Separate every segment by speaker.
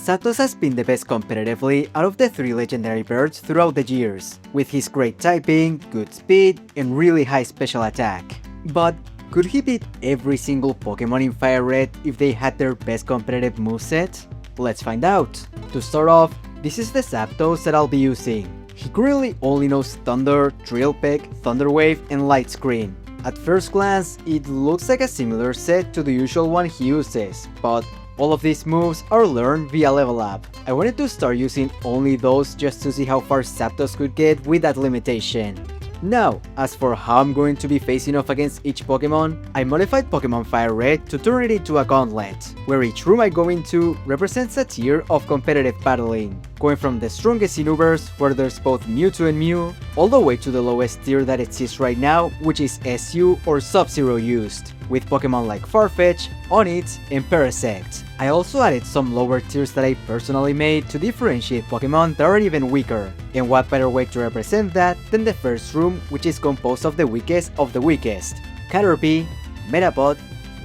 Speaker 1: Zapdos has been the best competitively out of the 3 legendary birds throughout the years, with his great typing, good speed, and really high special attack. But could he beat every single Pokemon in Fire Red if they had their best competitive moveset? Let's find out. To start off, this is the Zapdos that I'll be using. He currently only knows Thunder, Drill Peck, Thunder Wave, and Light Screen. At first glance, it looks like a similar set to the usual one he uses, but all of these moves are learned via level up. I wanted to start using only those just to see how far Zapdos could get with that limitation. Now, as for how I'm going to be facing off against each Pokemon, I modified Pokemon Fire Red to turn it into a gauntlet, where each room I go into represents a tier of competitive battling, going from the strongest universe, where there's both Mewtwo and Mew, all the way to the lowest tier that exists right now, which is SU or Sub-Zero used, with Pokemon like Farfetch, Onix, and Parasect. I also added some lower tiers that I personally made to differentiate Pokemon that are even weaker, and what better way to represent that than the first room, which is composed of the weakest of the weakest: Caterpie, Metapod,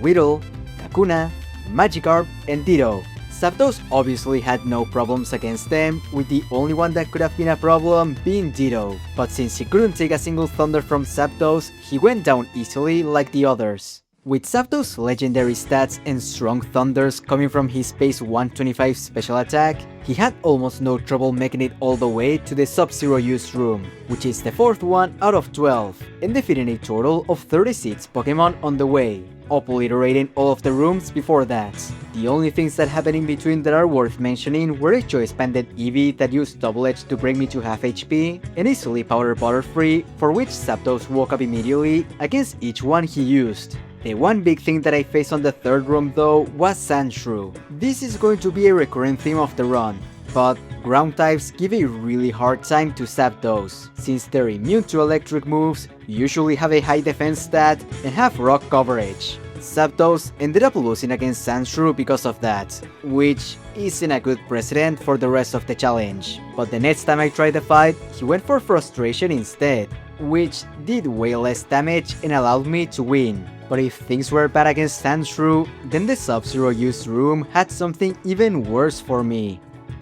Speaker 1: Weedle, Kakuna, Magikarp, and Ditto. Zapdos obviously had no problems against them, with the only one that could have been a problem being Ditto, but since he couldn't take a single Thunder from Zapdos, he went down easily like the others. With Zapdos' legendary stats and strong Thunders coming from his base 125 special attack, he had almost no trouble making it all the way to the Sub-Zero use room, which is the 4th one out of 12, and defeating a total of 36 Pokemon on the way, obliterating all of the rooms before that. The only things that happened in between that are worth mentioning were a Choice Banded Eevee that used Double Edge to bring me to half HP, and a Silly Powder Butterfree for which Zapdos woke up immediately against each one he used. The one big thing that I faced on the 3rd room though was Sandshrew. This is going to be a recurring theme of the run, but ground types give a really hard time to Zapdos, since they're immune to electric moves, usually have a high defense stat, and have rock coverage. Zapdos ended up losing against Sandshrew because of that, which isn't a good precedent for the rest of the challenge. But the next time I tried the fight, he went for Frustration instead, which did way less damage and allowed me to win. But if things were bad against Sandshrew, then the Sub-Zero use room had something even worse for me: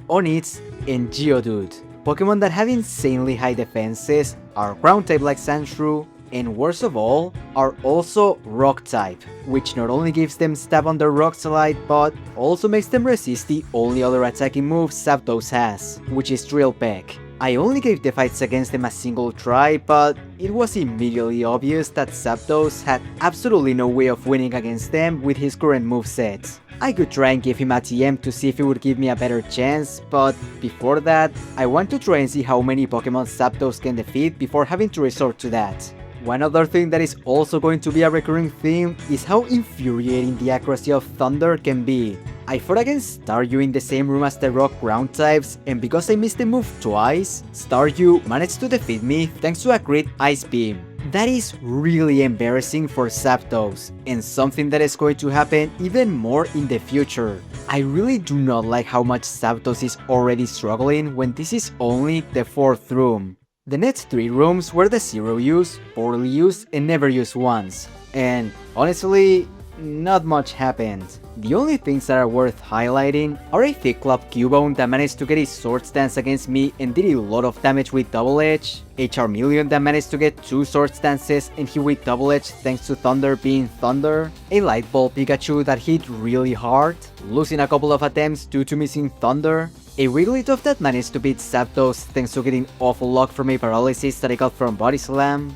Speaker 1: Onix and Geodude. Pokemon that have insanely high defenses, are ground type like Sandshrew, and worst of all, are also rock type, which not only gives them stab on their rock slide, but also makes them resist the only other attacking move Zapdos has, which is Drill Peck. I only gave the fights against them a single try, but it was immediately obvious that Zapdos had absolutely no way of winning against them with his current moveset. I could try and give him a TM to see if he would give me a better chance, but before that, I want to try and see how many Pokemon Zapdos can defeat before having to resort to that. One other thing that is also going to be a recurring theme is how infuriating the accuracy of Thunder can be. I fought against Staryu in the same room as the rock ground types, and because I missed the move twice, Staryu managed to defeat me thanks to a crit Ice Beam. That is really embarrassing for Zapdos, and something that is going to happen even more in the future. I really do not like how much Zapdos is already struggling when this is only the 4th room. The next 3 rooms were the Zero Use, Poorly Used, and Never Used ones, and honestly, not much happened. The only things that are worth highlighting are a Thick Club Cubone that managed to get his Sword Stance against me and did a lot of damage with Double Edge, a Charmeleon that managed to get 2 Sword Stances and hit with Double Edge thanks to Thunder being Thunder, a Light Ball Pikachu that hit really hard, losing a couple of attempts due to missing Thunder, a Wigglytuff that managed to beat Zapdos thanks to getting Awful Luck from a Paralysis that I got from Body Slam,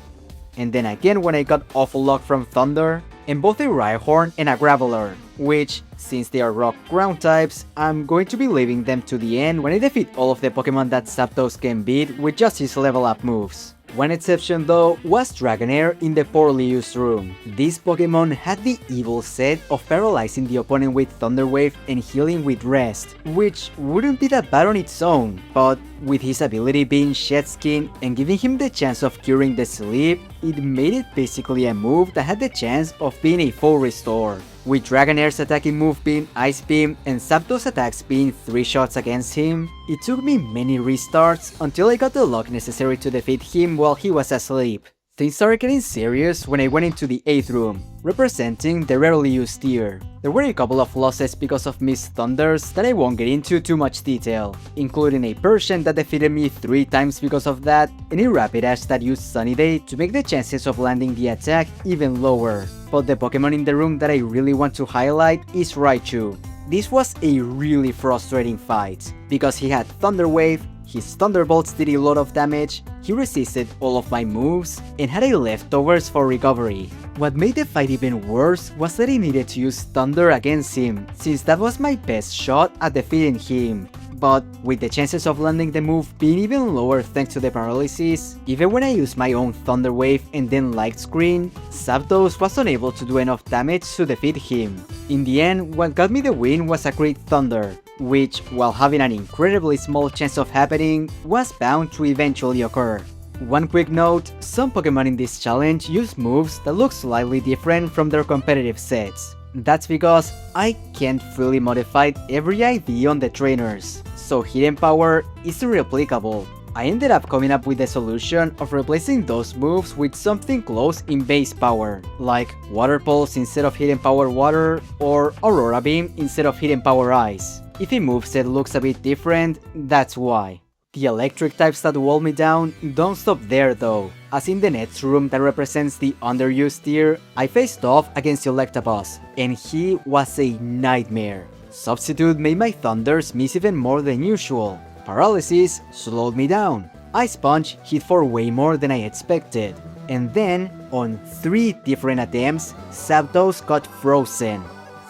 Speaker 1: and then again when I got Awful Luck from Thunder, and both a Rhyhorn and a Graveler, which, since they are rock ground types, I'm going to be leaving them to the end when I defeat all of the Pokemon that Zapdos can beat with just his level up moves. One exception though was Dragonair in the Poorly Used room. This Pokemon had the evil set of paralyzing the opponent with Thunder Wave and healing with Rest, which wouldn't be that bad on its own, but with his ability being Shed Skin and giving him the chance of curing the sleep, it made it basically a move that had the chance of being a full restore. With Dragonair's attacking move being Ice Beam and Zapdos attacks being 3 shots against him, it took me many restarts until I got the luck necessary to defeat him while he was asleep. Things started getting serious when I went into the 8th room, representing the rarely used tier. There were a couple of losses because of missed thunders that I won't get into too much detail, including a Persian that defeated me 3 times because of that, and a Rapidash that used Sunny Day to make the chances of landing the attack even lower. But the Pokemon in the room that I really want to highlight is Raichu. This was a really frustrating fight, because he had Thunder Wave, his Thunderbolts did a lot of damage, he resisted all of my moves, and had a leftovers for recovery. What made the fight even worse was that I needed to use Thunder against him, since that was my best shot at defeating him. But with the chances of landing the move being even lower thanks to the paralysis, even when I used my own Thunder Wave and then Light Screen, Zapdos was unable to do enough damage to defeat him. In the end, what got me the win was a Great Thunder, which, while having an incredibly small chance of happening, was bound to eventually occur. One quick note, some Pokemon in this challenge use moves that look slightly different from their competitive sets. That's because I can't fully modify every IV on the trainers, so Hidden Power is irreplicable. I ended up coming up with the solution of replacing those moves with something close in base power, like Water Pulse instead of Hidden Power Water, or Aurora Beam instead of Hidden Power Ice. If a moveset looks a bit different, that's why. The electric types that wall me down don't stop there though, as in the next room that represents the underused tier, I faced off against Electabuzz, and he was a nightmare. Substitute made my thunders miss even more than usual. Paralysis slowed me down. Ice Punch hit for way more than I expected. And then, on 3 different attempts, Zapdos got frozen.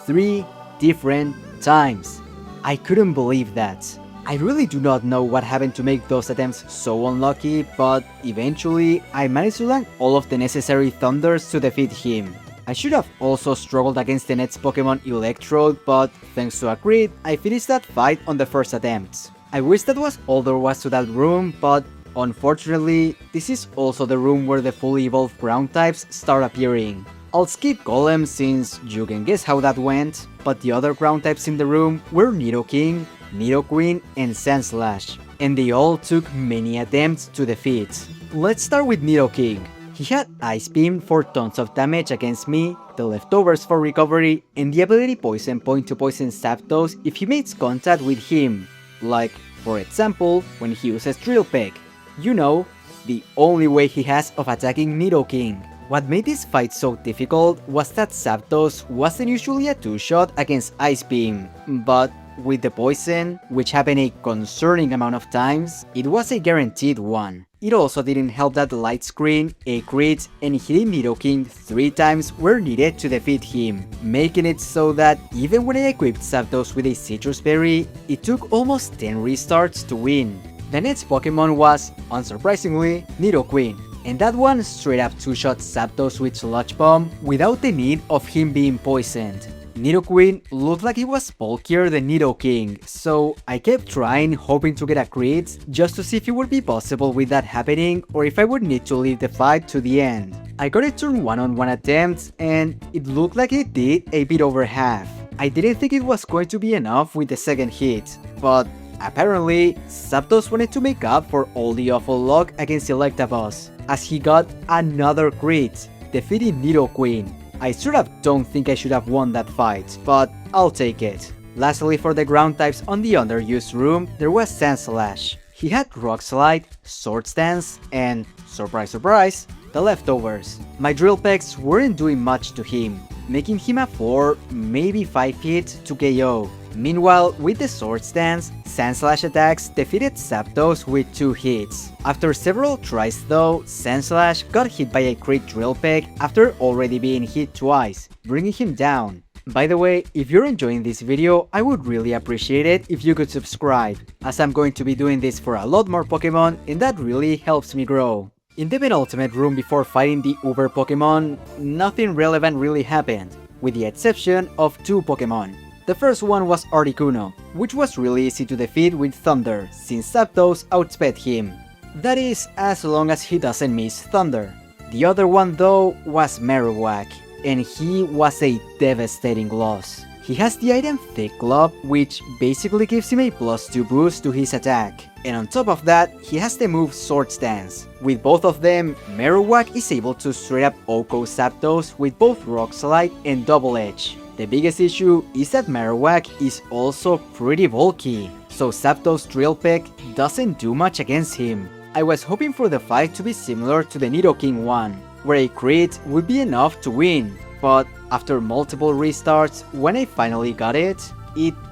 Speaker 1: 3 different times. I couldn't believe that. I really do not know what happened to make those attempts so unlucky, but eventually I managed to land all of the necessary thunders to defeat him. I should have also struggled against the next Pokemon Electrode, but thanks to a crit, I finished that fight on the first attempt. I wish that was all there was to that room, but unfortunately, this is also the room where the fully evolved ground types start appearing. I'll skip Golem since you can guess how that went, but the other ground types in the room were Nidoking, Nidoqueen, and Sandslash, and they all took many attempts to defeat. Let's start with Nidoking. He had Ice Beam for tons of damage against me, the leftovers for recovery, and the ability Poison Point to poison Zapdos if he makes contact with him, like, for example, when he uses Drill Peck. You know, the only way he has of attacking Nidoking. What made this fight so difficult was that Zapdos wasn't usually a 2-shot against Ice Beam, but with the poison, which happened a concerning amount of times, it was a guaranteed one. It also didn't help that Light Screen, a crit, and hitting Nidoking 3 times were needed to defeat him, making it so that even when I equipped Zapdos with a Citrus Berry, it took almost 10 restarts to win. The next Pokemon was, unsurprisingly, Nidoqueen, and that one straight up 2-shot Zapdos with Sludge Bomb without the need of him being poisoned. Nidoqueen looked like he was bulkier than Nidoking, so I kept trying, hoping to get a crit just to see if it would be possible with that happening or if I would need to leave the fight to the end. I got a turn 1-on-1 attempt and it looked like it did a bit over half. I didn't think it was going to be enough with the second hit, but apparently Zapdos wanted to make up for all the awful luck against Electabuzz, as he got another crit, defeating Nidoqueen. I straight up don't think I should have won that fight, but I'll take it. Lastly, for the ground types on the underused room, there was Sandslash. He had Rock Slide, Swords Dance, and, surprise surprise, the leftovers. My Drill Pecks weren't doing much to him, making him a 4, maybe 5 hit to KO. Meanwhile, with the Swords Dance, Sandslash attacks defeated Zapdos with 2 hits. After several tries though, Sandslash got hit by a crit Drill Peck after already being hit twice, bringing him down. By the way, if you're enjoying this video, I would really appreciate it if you could subscribe, as I'm going to be doing this for a lot more Pokemon and that really helps me grow. In the penultimate room before fighting the Uber Pokemon, nothing relevant really happened, with the exception of 2 Pokemon. The first one was Articuno, which was really easy to defeat with Thunder, since Zapdos outsped him. That is, as long as he doesn't miss Thunder. The other one though was Marowak, and he was a devastating loss. He has the item Thick Glove, which basically gives him a +2 boost to his attack. And on top of that, he has the move Swords Dance. With both of them, Marowak is able to straight up OHKO Zapdos with both Rock Slide and Double Edge. The biggest issue is that Marowak is also pretty bulky, so Zapdos Drill Peck doesn't do much against him. I was hoping for the fight to be similar to the Nidoking one, where a crit would be enough to win, but after multiple restarts, when I finally got it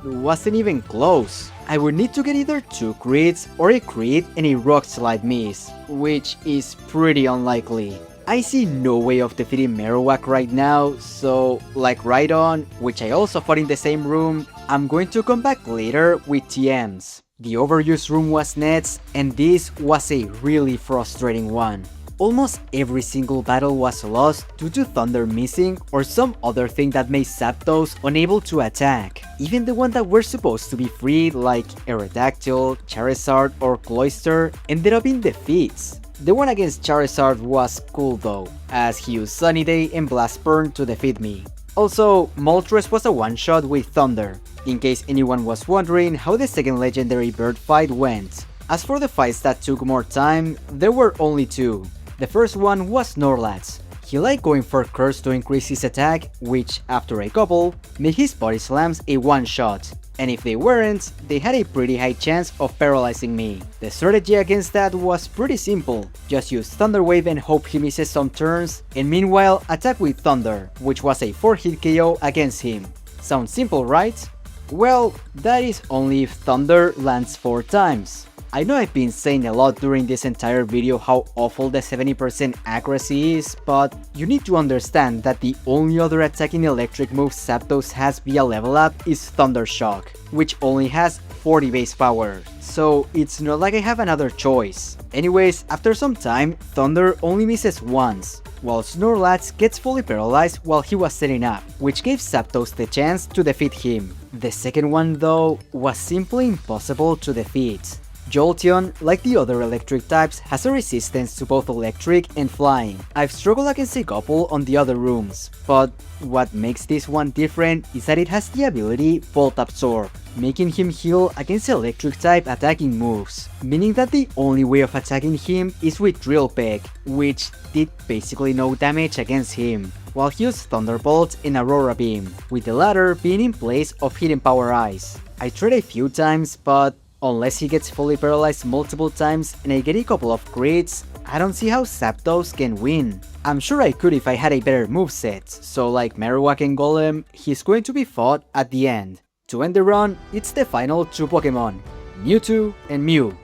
Speaker 1: wasn't even close. I would need to get either 2 crits or a crit and a Rock Slide miss, which is pretty unlikely. I see no way of defeating Marowak right now, so like Rhydon, which I also fought in the same room, I'm going to come back later with TMs. The overused room was Nets, and this was a really frustrating one. Almost every single battle was lost due to Thunder missing or some other thing that made Zapdos unable to attack. Even the ones that were supposed to be free, like Aerodactyl, Charizard or Cloyster, ended up in defeats. The one against Charizard was cool though, as he used Sunny Day and Blast Burn to defeat me. Also, Moltres was a one-shot with Thunder, in case anyone was wondering how the second legendary bird fight went. As for the fights that took more time, there were only 2. The first one was Snorlax. He liked going for Curse to increase his attack, which, after a couple, made his body slams a one-shot. And if they weren't, they had a pretty high chance of paralyzing me. The strategy against that was pretty simple. Just use Thunder Wave and hope he misses some turns, and meanwhile attack with Thunder, which was a 4-hit KO against him. Sounds simple, right? Well, that is only if Thunder lands 4 times. I know I've been saying a lot during this entire video how awful the 70% accuracy is, but you need to understand that the only other attacking electric move Zapdos has via level up is Thunder Shock, which only has 40 base power, so it's not like I have another choice. Anyways, after some time, Thunder only misses once, while Snorlax gets fully paralyzed while he was setting up, which gave Zapdos the chance to defeat him. The second one though, was simply impossible to defeat. Jolteon, like the other electric types, has a resistance to both electric and flying. I've struggled against a couple on the other rooms, but what makes this one different is that it has the ability Volt Absorb, making him heal against electric type attacking moves, meaning that the only way of attacking him is with Drill Peck, which did basically no damage against him, while he used Thunderbolt and Aurora Beam, with the latter being in place of Hidden Power Ice. I tried a few times, but unless he gets fully paralyzed multiple times and I get a couple of crits, I don't see how Zapdos can win. I'm sure I could if I had a better moveset, so like Marowak and Golem, he's going to be fought at the end. To end the run, it's the final 2 Pokemon, Mewtwo and Mew,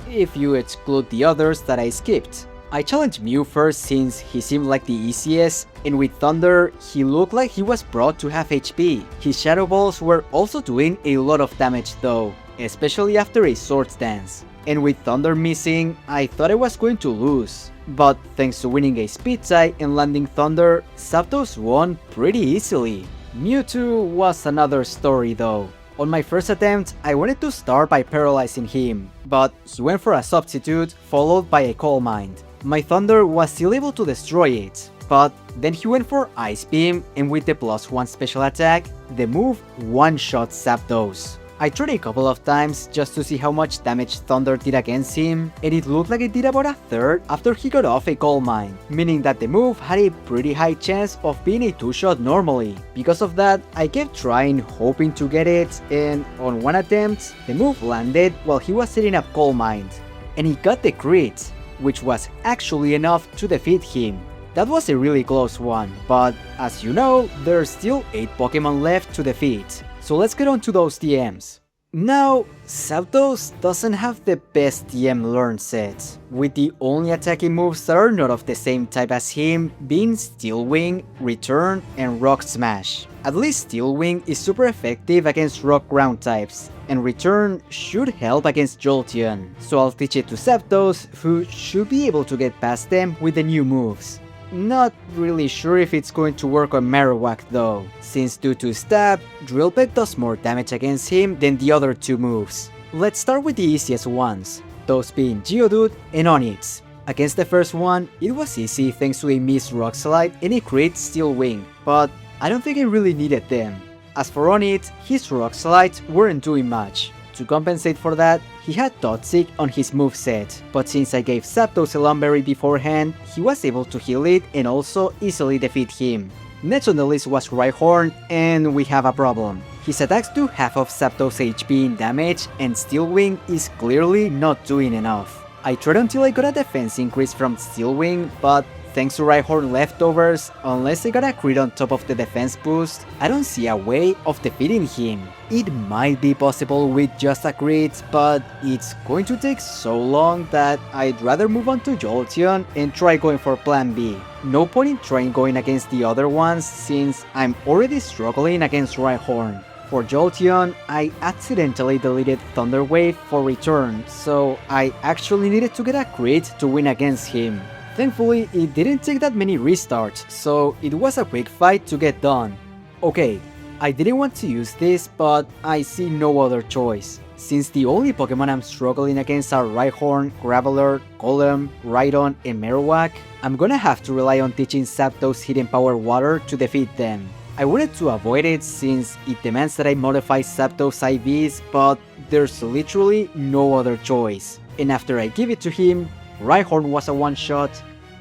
Speaker 1: if you exclude the others that I skipped. I challenged Mew first since he seemed like the easiest, and with Thunder, he looked like he was brought to half HP. His Shadow Balls were also doing a lot of damage though, especially after a Swords Dance. And with Thunder missing, I thought I was going to lose. But thanks to winning a Speed tie and landing Thunder, Zapdos won pretty easily. Mewtwo was another story though. On my first attempt, I wanted to start by paralyzing him, but he went for a substitute followed by a Calm Mind. My Thunder was still able to destroy it, but then he went for Ice Beam, and with the +1 special attack, the move one-shot Zapdos. I tried a couple of times just to see how much damage Thunder did against him, and it looked like it did about a third after he got off a Calm Mind, meaning that the move had a pretty high chance of being a 2-shot normally. Because of that, I kept trying, hoping to get it, and on one attempt, the move landed while he was setting up Calm Mind, and he got the crit, which was actually enough to defeat him. That was a really close one, but as you know, there's still 8 Pokemon left to defeat. So let's get on to those TMs. Now, Zapdos doesn't have the best TM learn set, with the only attacking moves that are not of the same type as him being Steel Wing, Return, and Rock Smash. At least Steel Wing is super effective against Rock Ground types, and Return should help against Jolteon, so I'll teach it to Zapdos, who should be able to get past them with the new moves. Not really sure if it's going to work on Marowak though, since due to Stab, Drill Peck does more damage against him than the other 2 moves. Let's start with the easiest ones, those being Geodude and Onix. Against the first one, it was easy thanks to a missed Rock Slide and a crit Steel Wing, but I don't think I really needed them. As for Onit, his Rock Slides weren't doing much. To compensate for that, he had Toxic on his moveset, but since I gave Zapdos a Lumberry beforehand, he was able to heal it and also easily defeat him. Next on the list was Rhyhorn, and we have a problem. His attacks do half of Zapdos' HP in damage, and Steel Wing is clearly not doing enough. I tried until I got a defense increase from Steel Wing, but thanks to Rhyhorn leftovers, unless I got a crit on top of the defense boost, I don't see a way of defeating him. It might be possible with just a crit, but it's going to take so long that I'd rather move on to Jolteon and try going for plan B. No point in trying going against the other ones since I'm already struggling against Rhyhorn. For Jolteon, I accidentally deleted Thunder Wave for return, so I actually needed to get a crit to win against him. Thankfully, it didn't take that many restarts, so it was a quick fight to get done. Okay, I didn't want to use this, but I see no other choice. Since the only Pokemon I'm struggling against are Rhyhorn, Graveler, Golem, Rhydon, and Marowak, I'm gonna have to rely on teaching Zapdos Hidden Power Water to defeat them. I wanted to avoid it since it demands that I modify Zapdos IVs, but there's literally no other choice. And after I give it to him, Rhyhorn was a one-shot,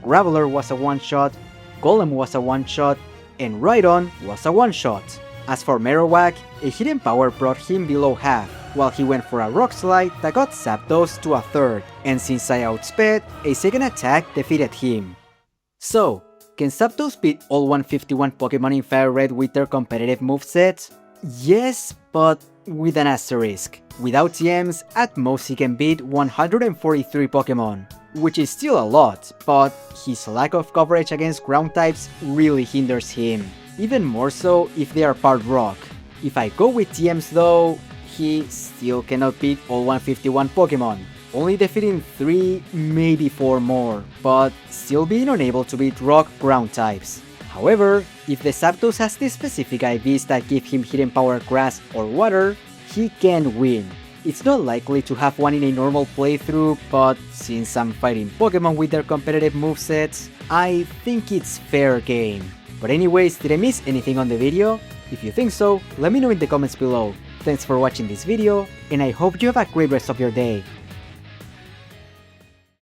Speaker 1: Graveler was a one-shot, Golem was a one-shot, and Rhydon was a one-shot. As for Marowak, a hidden power brought him below half, while he went for a Rock Slide that got Zapdos to a third, and since I outsped, a second attack defeated him. So, can Zapdos beat all 151 Pokemon in Fire Red with their competitive movesets? Yes, but with an asterisk. Without TMs, at most he can beat 143 Pokemon, which is still a lot, but his lack of coverage against ground types really hinders him, even more so if they are part rock. If I go with TMs though, he still cannot beat all 151 Pokemon, only defeating 3, maybe 4 more, but still being unable to beat rock ground types. However, if the Zapdos has the specific IVs that give him Hidden Power Grass or Water, he can win. It's not likely to have one in a normal playthrough, but since I'm fighting Pokemon with their competitive movesets, I think it's fair game. But anyways, did I miss anything on the video? If you think so, let me know in the comments below. Thanks for watching this video, and I hope you have a great rest of your day.